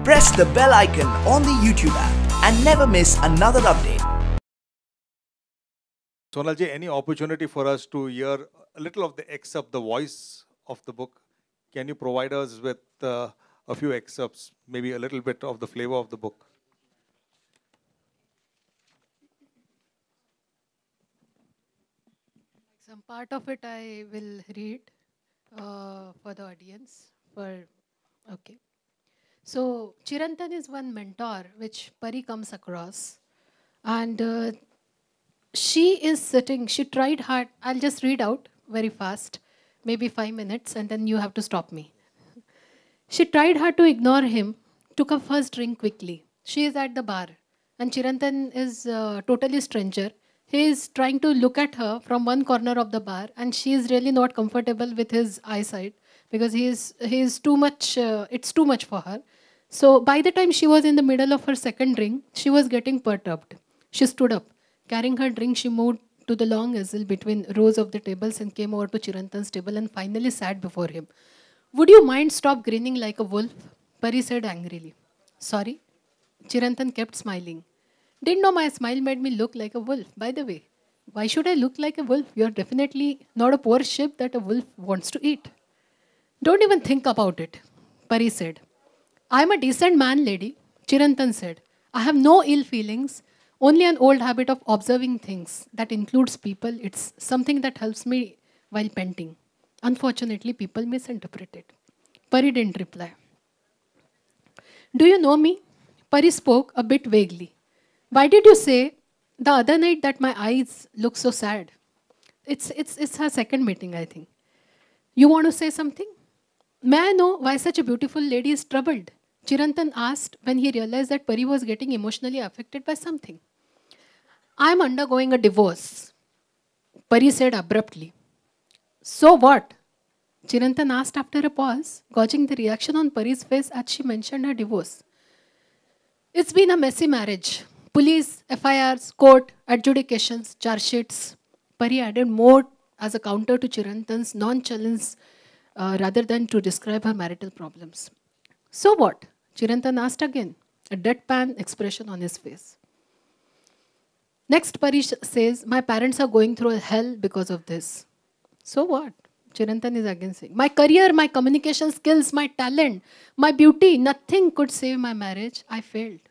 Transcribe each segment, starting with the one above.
Press the bell icon on the YouTube app and never miss another update. Sonalji, any opportunity for us to hear a little of the excerpt, the voice of the book? Can you provide us with a few excerpts, maybe a little bit of the flavor of the book? Some part of it I will read for the audience. Okay. So Chirantan is one mentor which Pari comes across, and she is sitting. She tried hard. I'll just read out very fast, maybe 5 minutes, and then you have to stop me. She tried hard to ignore him. Took her first drink quickly. She is at the bar, and Chirantan is totally stranger. He is trying to look at her from one corner of the bar, and she is really not comfortable with his eyesight because he is too much. It's too much for her. So by the time she was in the middle of her second drink, she was getting perturbed. She stood up, carrying her drink. She moved to the long easel between rows of the tables and came over to Chirantan's table and finally sat before him. "Would you mind stop grinning like a wolf?" Pari said angrily. "Sorry." Chirantan kept smiling. "Didn't know my smile made me look like a wolf. By the way, why should I look like a wolf? You're definitely not a poor sheep that a wolf wants to eat." "Don't even think about it," Pari said. "I'm a decent man, lady," Chirantan said. "I have no ill feelings, only an old habit of observing things. That includes people. It's something that helps me while painting. Unfortunately, people misinterpret it." Pari didn't reply. "Do you know me?" Pari spoke a bit vaguely. "Why did you say the other night that my eyes look so sad?" It's her second meeting, I think. "You want to say something?" "May I know why such a beautiful lady is troubled?" Chirantan asked when he realized that Pari was getting emotionally affected by something. "I am undergoing a divorce," Pari said abruptly. "So what?" Chirantan asked after a pause, gauging the reaction on Pari's face as she mentioned her divorce. "It's been a messy marriage. Police, FIRs, court, adjudications, charge sheets." Pari added more as a counter to Chirantan's nonchalance rather than to describe her marital problems. "So what?" Chirantan asked again, a deadpan expression on his face. "Next, Pari says, my parents are going through hell because of this." "So what?" Chirantan is again saying, "My career, my communication skills, my talent, my beauty, nothing could save my marriage. I failed."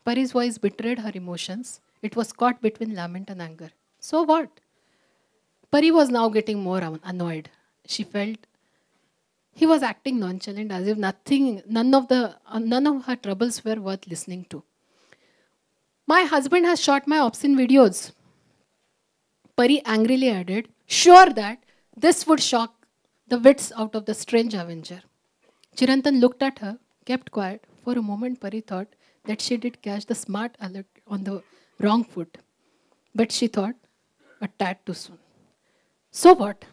Pari's voice betrayed her emotions. It was caught between lament and anger. "So what?" Pari was now getting more annoyed. She felt he was acting nonchalant as if none of her troubles were worth listening to. "My husband has shot my obscene videos," Pari angrily added, sure that this would shock the wits out of the strange avenger. Chirantan looked at her, kept quiet. For a moment, Pari thought that she did catch the smart alert on the wrong foot. But she thought, a tad too soon. "So what?"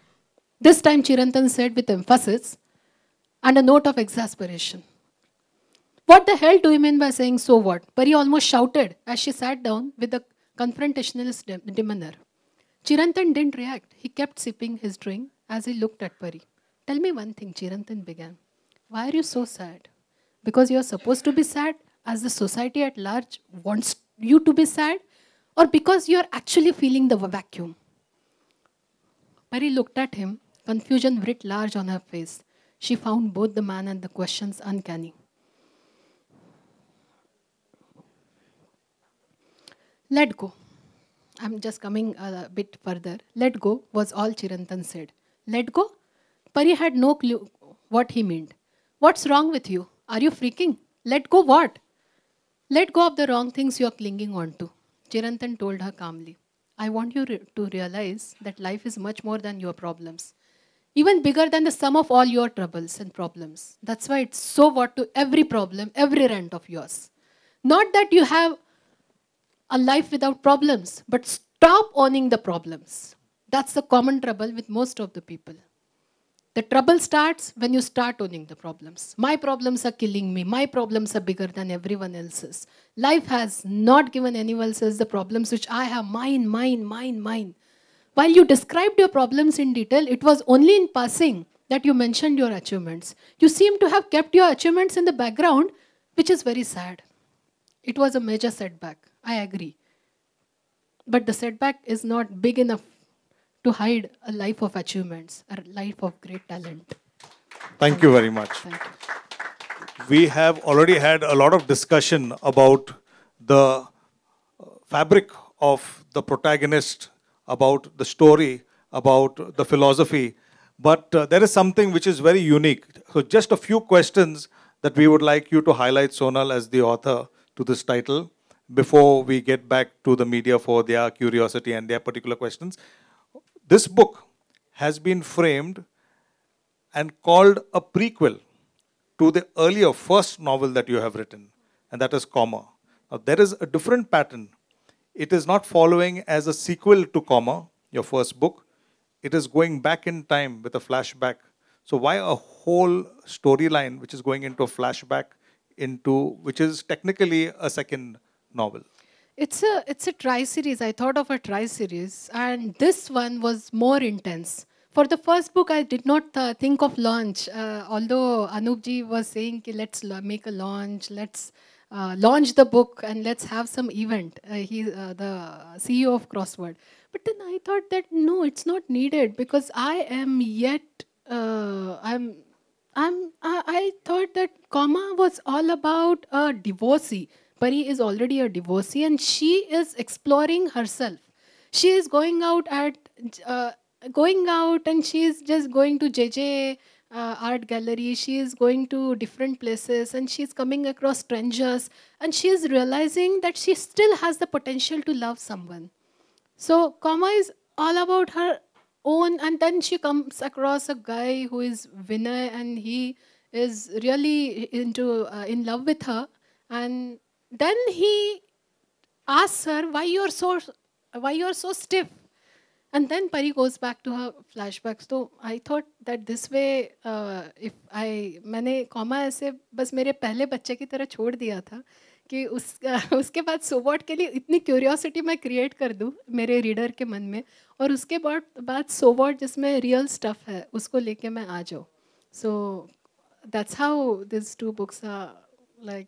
This time Chirantan said with emphasis and a note of exasperation. "What the hell do you mean by saying so what?" Pari almost shouted as she sat down with a confrontationalist demeanor. Chirantan didn't react. He kept sipping his drink as he looked at Pari. "Tell me one thing," Chirantan began. "Why are you so sad? Because you're supposed to be sad as the society at large wants you to be sad? Or because you're actually feeling the vacuum?" Pari looked at him, confusion writ large on her face. She found both the man and the questions uncanny. "Let go." I'm just coming a bit further. "Let go" was all Chirantan said. "Let go?" Pari had no clue what he meant. "What's wrong with you? Are you freaking? Let go what?" "Let go of the wrong things you're clinging on to," Chirantan told her calmly. "I want you to realize that life is much more than your problems. Even bigger than the sum of all your troubles and problems. That's why it's so what to every problem, every rant of yours. Not that you have a life without problems, but stop owning the problems. That's the common trouble with most of the people. The trouble starts when you start owning the problems. My problems are killing me. My problems are bigger than everyone else's. Life has not given anyone else's the problems which I have. Mine, mine, mine, mine. While you described your problems in detail, it was only in passing that you mentioned your achievements. You seem to have kept your achievements in the background which is very sad. It was a major setback, I agree. But the setback is not big enough to hide a life of achievements, a life of great talent. Thank you very much. Thank you. We have already had a lot of discussion about the fabric of the protagonist, about the story, about the philosophy. But there is something which is very unique. So just a few questions that we would like you to highlight, Sonal, as the author to this title, before we get back to the media for their curiosity and their particular questions. This book has been framed and called a prequel to the earlier first novel that you have written, and that is Comma. Now, there is a different pattern. It is not following as a sequel to Comma, your first book. It is going back in time with a flashback. So why a whole storyline which is going into a flashback, into which is technically a second novel? It's a tri-series. I thought of a tri-series, and this one was more intense. For the first book, I did not think of launch. Although Anup ji was saying, ki, let's make a launch, let's launch the book, and let's have some event. He's the CEO of Crossword. But then I thought that no, it's not needed because I am yet. I thought that Comma was all about a divorcee. Pari is already a divorcee, and she is exploring herself. She is going out and she is just going to JJ art gallery. She is going to different places and she is coming across strangers, and she is realizing that she still has the potential to love someone. So Comma is all about her own, and then she comes across a guy who is Vinay, and he is really in love with her, and then he asks her why you're so stiff. And then Pari goes back to her flashbacks. So I thought that this way, मैंने Comma ऐसे बस मेरे पहले बच्चे की तरह छोड़ दिया था कि उसके बाद सोवॉट के लिए इतनी क्यूरियोसिटी मैं क्रिएट कर दूँ मेरे रीडर के मन में, और उसके बाद सोवॉट जिसमें रियल स्टफ है उसको लेके मैं आ जाऊँ. So that's how these two books are like.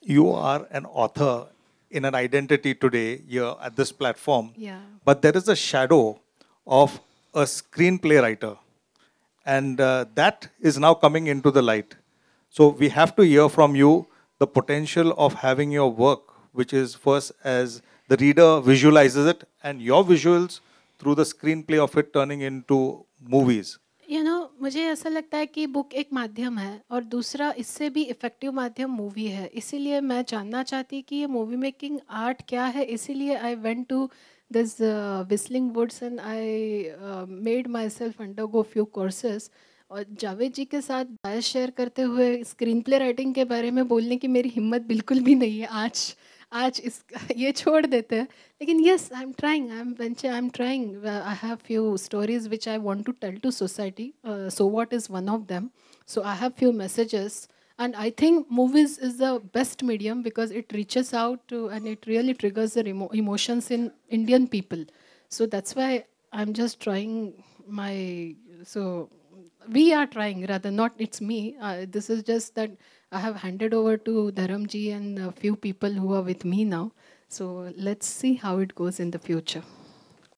You are an author in an identity today here at this platform. Yeah. But there is a shadow of a screenplay writer. And that is now coming into the light. So we have to hear from you the potential of having your work, which is first as the reader visualizes it, and your visuals through the screenplay of it turning into movies. मुझे ऐसा लगता है कि book एक माध्यम है और दूसरा इससे भी इफ़ेक्टिव माध्यम मूवी है. इसीलिए मैं जानना चाहती कि ये मूवी मेकिंग आर्ट क्या है. इसीलिए I went to this Whistling Woods and I made myself undergo few courses. और जावेद जी के साथ बायस शेयर करते हुए स्क्रीन प्ले राइटिंग के बारे में बोलने की मेरी हिम्मत बिल्कुल भी नहीं है. आज ये छोड़ देते हैं. लेकिन yes, I'm trying. I have few stories which I want to tell to society. So what is one of them? So I have few messages, and I think movies is the best medium because it reaches out to and it really triggers the emotions in Indian people. So that's why I'm just trying we are trying, rather not it's me. This is just that I have handed over to Dharamji and a few people who are with me now. So let's see how it goes in the future.